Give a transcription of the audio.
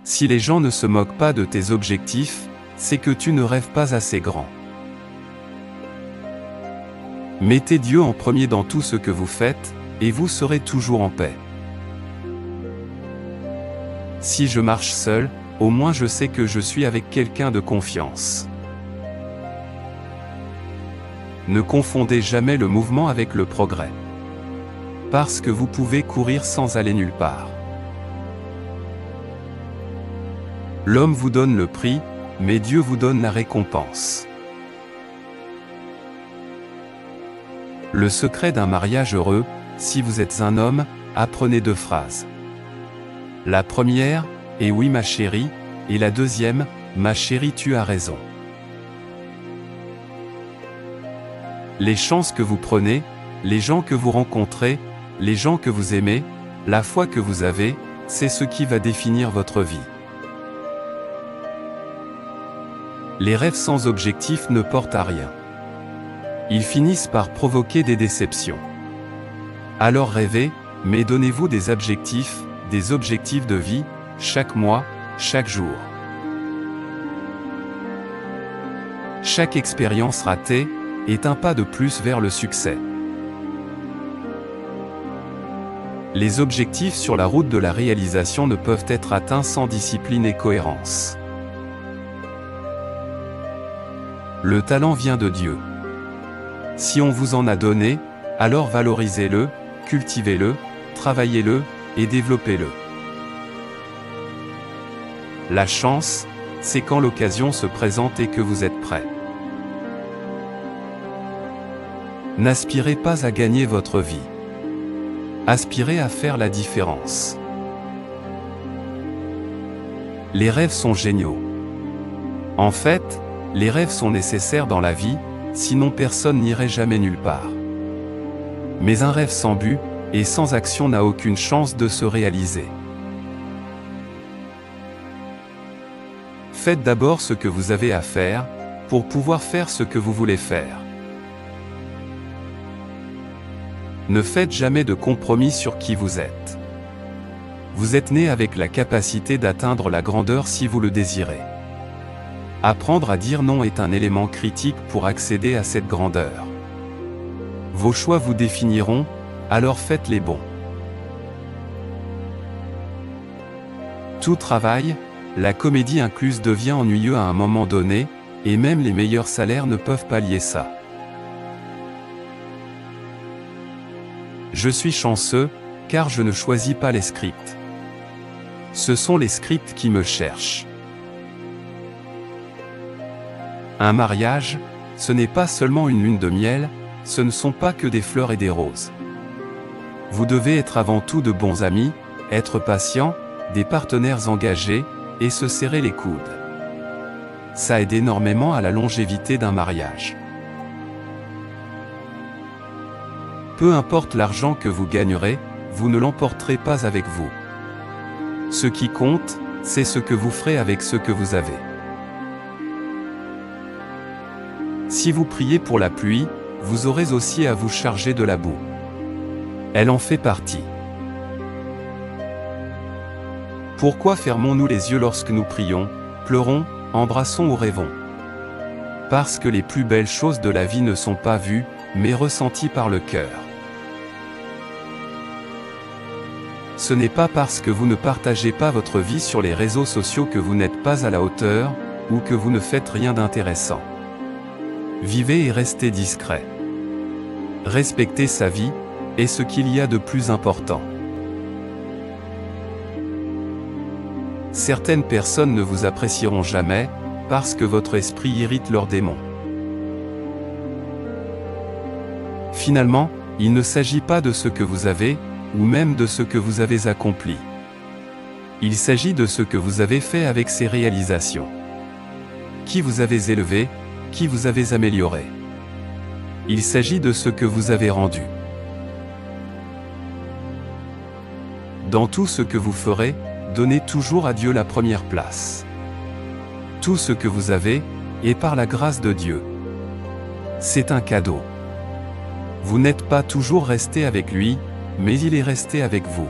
Si les gens ne se moquent pas de tes objectifs, c'est que tu ne rêves pas assez grand. Mettez Dieu en premier dans tout ce que vous faites, et vous serez toujours en paix. Si je marche seul, au moins je sais que je suis avec quelqu'un de confiance. Ne confondez jamais le mouvement avec le progrès. Parce que vous pouvez courir sans aller nulle part. L'homme vous donne le prix, mais Dieu vous donne la récompense. Le secret d'un mariage heureux, si vous êtes un homme, apprenez 2 phrases. La première, « Et oui ma chérie », et la deuxième, « Ma chérie tu as raison ». Les chances que vous prenez, les gens que vous rencontrez, les gens que vous aimez, la foi que vous avez, c'est ce qui va définir votre vie. Les rêves sans objectif ne portent à rien. Ils finissent par provoquer des déceptions. Alors rêvez, mais donnez-vous des objectifs de vie, chaque mois, chaque jour. Chaque expérience ratée est un pas de plus vers le succès. Les objectifs sur la route de la réalisation ne peuvent être atteints sans discipline et cohérence. Le talent vient de Dieu. Si on vous en a donné, alors valorisez-le, cultivez-le, travaillez-le et développez-le. La chance, c'est quand l'occasion se présente et que vous êtes prêt. N'aspirez pas à gagner votre vie. Aspirez à faire la différence. Les rêves sont géniaux. En fait, les rêves sont nécessaires dans la vie, sinon personne n'irait jamais nulle part. Mais un rêve sans but et sans action n'a aucune chance de se réaliser. Faites d'abord ce que vous avez à faire, pour pouvoir faire ce que vous voulez faire. Ne faites jamais de compromis sur qui vous êtes. Vous êtes né avec la capacité d'atteindre la grandeur si vous le désirez. Apprendre à dire non est un élément critique pour accéder à cette grandeur. Vos choix vous définiront, alors faites les bons. Tout travail, la comédie incluse devient ennuyeux à un moment donné, et même les meilleurs salaires ne peuvent pallier ça. Je suis chanceux, car je ne choisis pas les scripts. Ce sont les scripts qui me cherchent. Un mariage, ce n'est pas seulement une lune de miel, ce ne sont pas que des fleurs et des roses. Vous devez être avant tout de bons amis, être patient, des partenaires engagés, et se serrer les coudes. Ça aide énormément à la longévité d'un mariage. Peu importe l'argent que vous gagnerez, vous ne l'emporterez pas avec vous. Ce qui compte, c'est ce que vous ferez avec ce que vous avez. Si vous priez pour la pluie, vous aurez aussi à vous charger de la boue. Elle en fait partie. Pourquoi fermons-nous les yeux lorsque nous prions, pleurons, embrassons ou rêvons? Parce que les plus belles choses de la vie ne sont pas vues, mais ressenties par le cœur. Ce n'est pas parce que vous ne partagez pas votre vie sur les réseaux sociaux que vous n'êtes pas à la hauteur, ou que vous ne faites rien d'intéressant. Vivez et restez discret. Respectez sa vie, et ce qu'il y a de plus important. Certaines personnes ne vous apprécieront jamais, parce que votre esprit irrite leurs démons. Finalement, il ne s'agit pas de ce que vous avez, ou même de ce que vous avez accompli. Il s'agit de ce que vous avez fait avec ces réalisations. Qui vous avez élevé, qui vous avez amélioré. Il s'agit de ce que vous avez rendu. Dans tout ce que vous ferez, donnez toujours à Dieu la première place. Tout ce que vous avez, est par la grâce de Dieu. C'est un cadeau. Vous n'êtes pas toujours resté avec lui, mais il est resté avec vous.